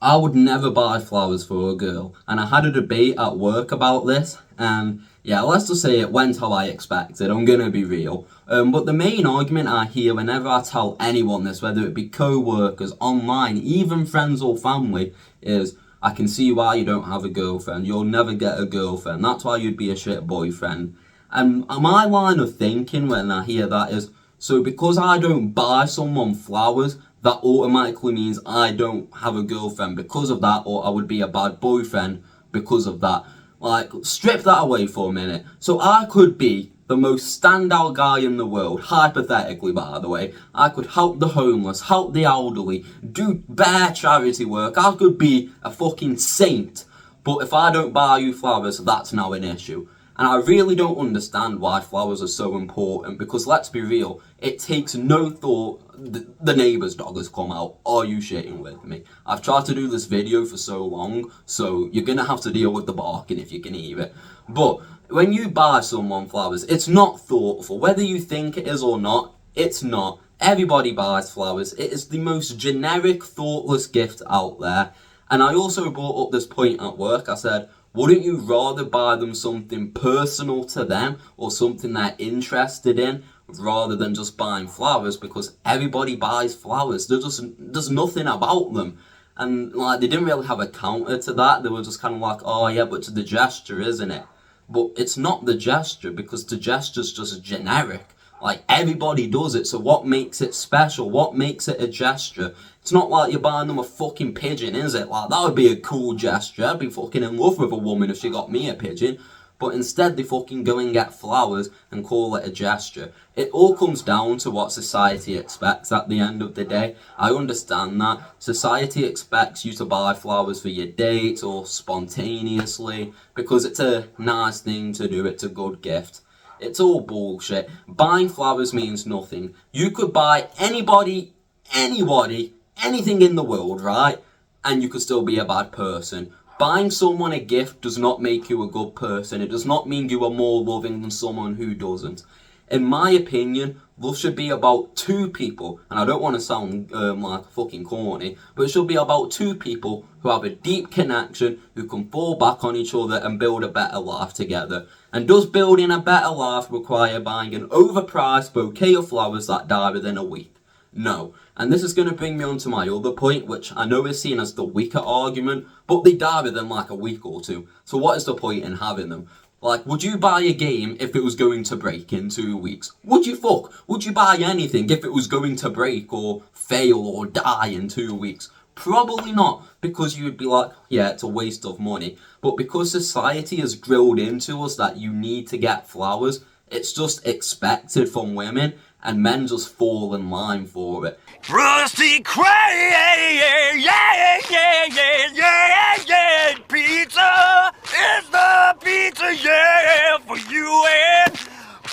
I would never buy flowers for a girl, and I had a debate at work about this, and yeah, let's just say it went how I expected, I'm gonna be real. But the main argument I hear whenever I tell anyone this, whether it be co-workers, online, even friends or family, is I can see why you don't have a girlfriend, you'll never get a girlfriend, that's why you'd be a shit boyfriend. And my line of thinking when I hear that is, so because I don't buy someone flowers, that automatically means I don't have a girlfriend because of that, or I would be a bad boyfriend because of that. Like, strip that away for a minute. So I could be the most standout guy in the world, hypothetically by the way. I could help the homeless, help the elderly, do bare charity work. I could be a fucking saint. But if I don't buy you flowers, that's now an issue. And I really don't understand why flowers are so important, because let's be real, it takes no thought. The neighbour's dog has come out. Are you shitting with me? I've tried to do this video for so long, so you're gonna have to deal with the barking if you can hear it. But when you buy someone flowers, it's not thoughtful. Whether you think it is or not, it's not. Everybody buys flowers. It is the most generic, thoughtless gift out there. And I also brought up this point at work. I said, wouldn't you rather buy them something personal to them or something they're interested in rather than just buying flowers? Because everybody buys flowers. There's nothing about them. And like, they didn't really have a counter to that. They were just kind of like, oh yeah, but it's the gesture, isn't it? But it's not the gesture, because the gesture's just generic. Like, everybody does it, so what makes it special? What makes it a gesture? It's not like you're buying them a fucking pigeon, is it? Like, that would be a cool gesture. I'd be fucking in love with a woman if she got me a pigeon. But instead they fucking go and get flowers and call it a gesture. It all comes down to what society expects at the end of the day. I understand that. Society expects you to buy flowers for your date or spontaneously because it's a nice thing to do, it's a good gift. It's all bullshit. Buying flowers means nothing. You could buy anybody, anything in the world, right? And you could still be a bad person. Buying someone a gift does not make you a good person. It does not mean you are more loving than someone who doesn't. In my opinion, love should be about two people, and I don't want to sound like fucking corny, but it should be about two people who have a deep connection, who can fall back on each other and build a better life together. And does building a better life require buying an overpriced bouquet of flowers that die within a week? No. And this is going to bring me on to my other point, which I know is seen as the weaker argument, but they die within like a week or two. So what is the point in having them? Like, would you buy a game if it was going to break in 2 weeks? Would you fuck? Would you buy anything if it was going to break or fail or die in 2 weeks? Probably not, because you would be like, yeah, it's a waste of money. But because society has drilled into us that you need to get flowers, it's just expected from women, and men just fall in line for it. Krusty Krab, yeah, yeah, yeah, yeah, yeah, pizza is the pizza, yeah, for you and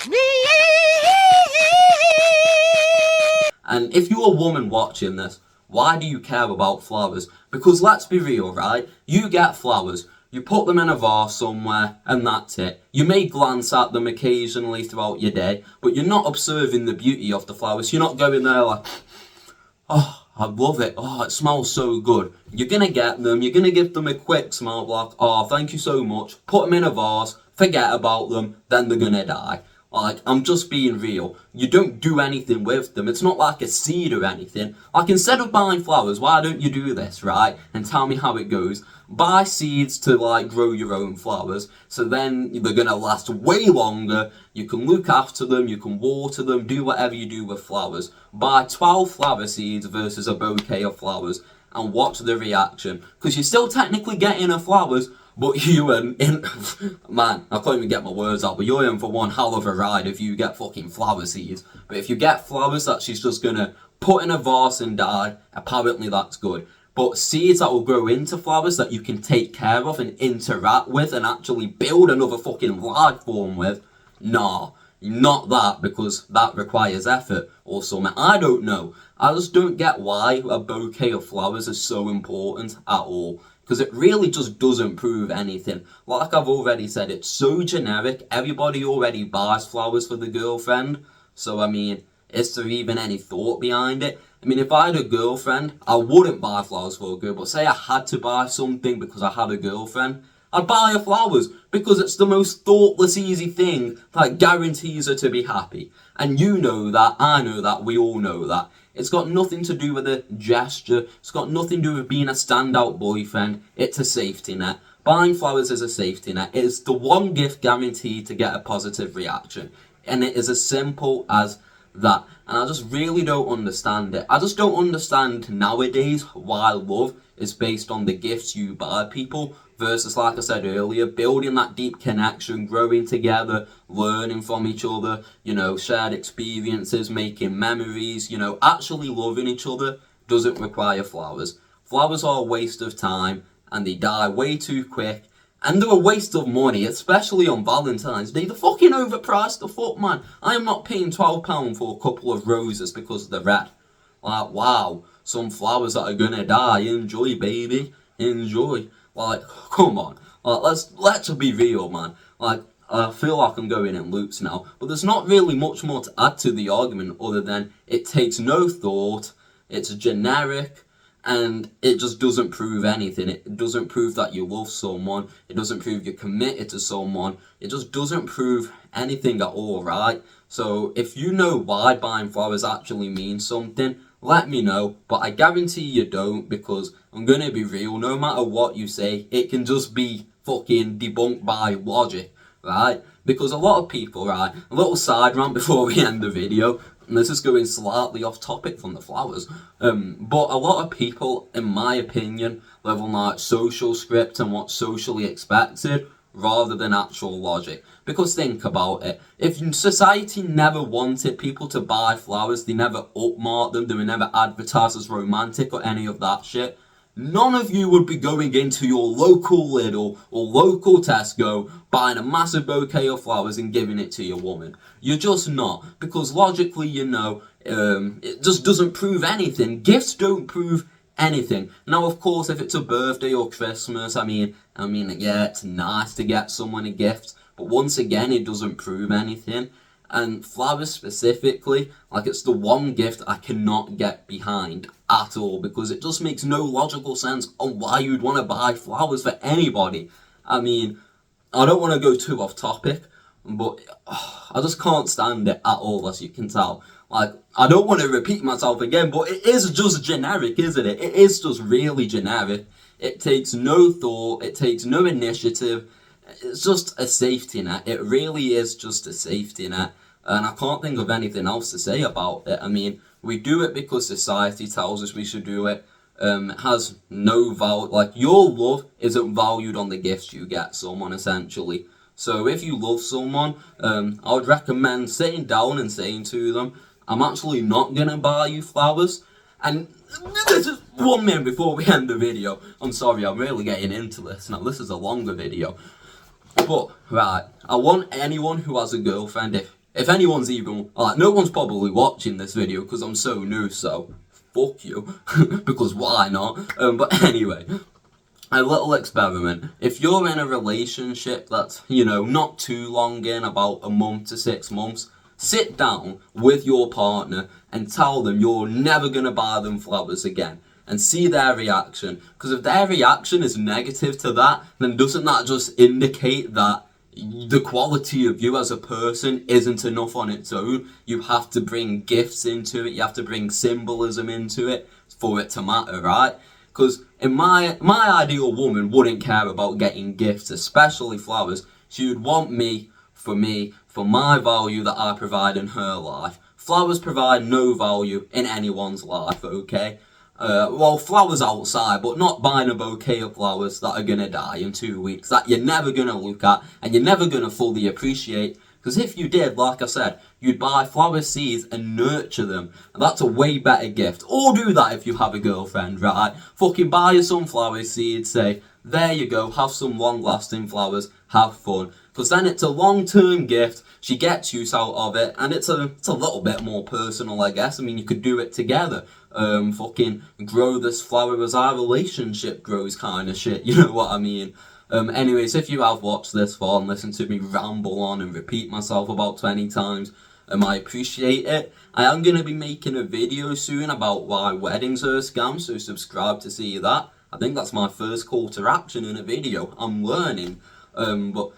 me. And if you're a woman watching this, why do you care about flowers? Because let's be real, right? You get flowers, you put them in a vase somewhere, and that's it. You may glance at them occasionally throughout your day, but you're not observing the beauty of the flowers. You're not going there like, oh, I love it. Oh, it smells so good. You're going to get them. You're going to give them a quick smell like, oh, thank you so much. Put them in a vase. Forget about them. Then they're going to die. Like, I'm just being real. You don't do anything with them. It's not like a seed or anything. Like, instead of buying flowers, why don't you do this, right? And tell me how it goes. Buy seeds to, like, grow your own flowers. So then they're going to last way longer. You can look after them. You can water them. Do whatever you do with flowers. Buy 12 flower seeds versus a bouquet of flowers. And watch the reaction. Because you're still technically getting the flowers, but you and man, I can't even get my words out, but you're in for one hell of a ride if you get fucking flower seeds. But if you get flowers that she's just gonna put in a vase and die, apparently that's good. But seeds that will grow into flowers that you can take care of and interact with and actually build another fucking life form with, nah. Not that, because that requires effort or something. I don't know. I just don't get why a bouquet of flowers is so important at all. Because it really just doesn't prove anything. Like I've already said, it's so generic. Everybody already buys flowers for the girlfriend. So, I mean, is there even any thought behind it? I mean, if I had a girlfriend, I wouldn't buy flowers for a girl, but say I had to buy something because I had a girlfriend, I'd buy her flowers because it's the most thoughtless, easy thing that guarantees her to be happy. And you know that, I know that, we all know that. It's got nothing to do with a gesture, it's got nothing to do with being a standout boyfriend, it's a safety net. Buying flowers is a safety net. It is the one gift guaranteed to get a positive reaction. And it is as simple as that. And I just really don't understand it. I just don't understand nowadays why love is based on the gifts you buy people versus, like I said earlier, building that deep connection, growing together, learning from each other, shared experiences, making memories, actually loving each other doesn't require flowers. Flowers are a waste of time and they die way too quick. And they're a waste of money, especially on Valentine's Day. They're fucking overpriced the fuck, man. I am not paying £12 for a couple of roses because they're red. Like, wow, some flowers that are gonna die. Enjoy, baby. Enjoy. Like, come on. Like, let's be real, man. Like, I feel like I'm going in loops now. But there's not really much more to add to the argument other than it takes no thought, it's generic, and it just doesn't prove anything. It doesn't prove that you love someone. It doesn't prove you're committed to someone. It just doesn't prove anything at all, right? So if you know why buying flowers actually means something, let me know. But I guarantee you don't, because I'm gonna be real, no matter what you say, it can just be fucking debunked by logic, right? Because a lot of people, right, a little side rant before we end the video, and this is going slightly off topic from the flowers, but a lot of people, in my opinion, live on like social script and what's socially expected rather than actual logic. Because think about it, if society never wanted people to buy flowers, they never upmarked them, they were never advertised as romantic or any of that shit, none of you would be going into your local Lidl or local Tesco, buying a massive bouquet of flowers and giving it to your woman. You're just not, because logically, it just doesn't prove anything. Gifts don't prove anything. Now, of course, if it's a birthday or Christmas, I mean, yeah, it's nice to get someone a gift, but once again, it doesn't prove anything. And flowers specifically, like, it's the one gift I cannot get behind at all, because it just makes no logical sense on why you'd want to buy flowers for anybody. I mean, I don't want to go too off topic, but I just can't stand it at all, as you can tell. Like, I don't want to repeat myself again, but it is just generic, isn't it? It is just really generic. It takes no thought, it takes no initiative. It's just a safety net. It really is just a safety net. And I can't think of anything else to say about it. I mean, we do it because society tells us we should do it. It has no value. Like, your love isn't valued on the gifts you get someone, essentially. So if you love someone, I would recommend sitting down and saying to them, I'm actually not going to buy you flowers. And this is 1 minute before we end the video. I'm sorry, I'm really getting into this. Now, this is a longer video. But, right, I want anyone who has a girlfriend, if anyone's even, like, no one's probably watching this video because I'm so new, so fuck you, because why not? But anyway, a little experiment. If you're in a relationship that's, not too long in, about a month to 6 months, sit down with your partner and tell them you're never going to buy them flowers again. And see their reaction. Because if their reaction is negative to that, then doesn't that just indicate that the quality of you as a person isn't enough on its own? You have to bring gifts into it, you have to bring symbolism into it for it to matter, right? Because in my ideal woman wouldn't care about getting gifts, especially flowers. She would want me, for my value that I provide in her life. Flowers provide no value in anyone's life, okay? Well, flowers outside, but not buying a bouquet of flowers that are gonna die in 2 weeks, that you're never gonna look at, and you're never gonna fully appreciate, because if you did, like I said, you'd buy flower seeds and nurture them, and that's a way better gift. Or do that if you have a girlfriend, right? Fucking buy her some flower seeds, say, there you go, have some long-lasting flowers, have fun, because then it's a long-term gift, she gets use out of it, and it's a little bit more personal, I guess. I mean, you could do it together. Fucking grow this flower as our relationship grows kind of shit, you know what I mean? Anyways, if you have watched this far and listened to me ramble on and repeat myself about 20 times, I appreciate it. I am going to be making a video soon about why weddings are a scam, so subscribe to see that. I think that's my first call to action in a video. I'm learning. But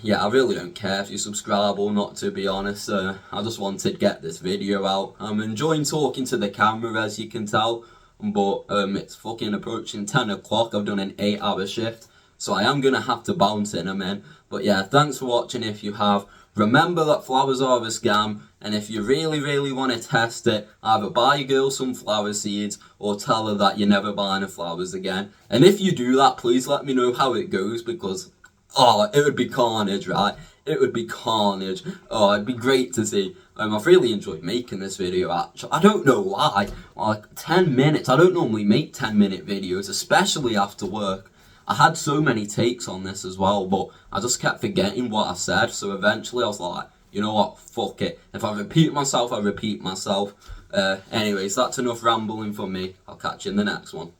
yeah, I really don't care if you subscribe or not, to be honest. I just wanted to get this video out. I'm enjoying talking to the camera, as you can tell. But it's fucking approaching 10 o'clock. I've done an 8-hour shift, so I am going to have to bounce in a minute. But yeah, thanks for watching if you have. Remember that flowers are a scam, and if you really want to test it, either buy a girl some flower seeds or tell her that you're never buying her flowers again. And if you do that, please let me know how it goes, because it would be carnage, right? It would be carnage. Oh, it'd be great to see. I've really enjoyed making this video, actually. I don't know why. Like, 10 minutes. I don't normally make 10-minute videos, especially after work. I had so many takes on this as well, but I just kept forgetting what I said, so eventually I was like, you know what, fuck it. If I repeat myself, I repeat myself. Anyways, that's enough rambling for me. I'll catch you in the next one.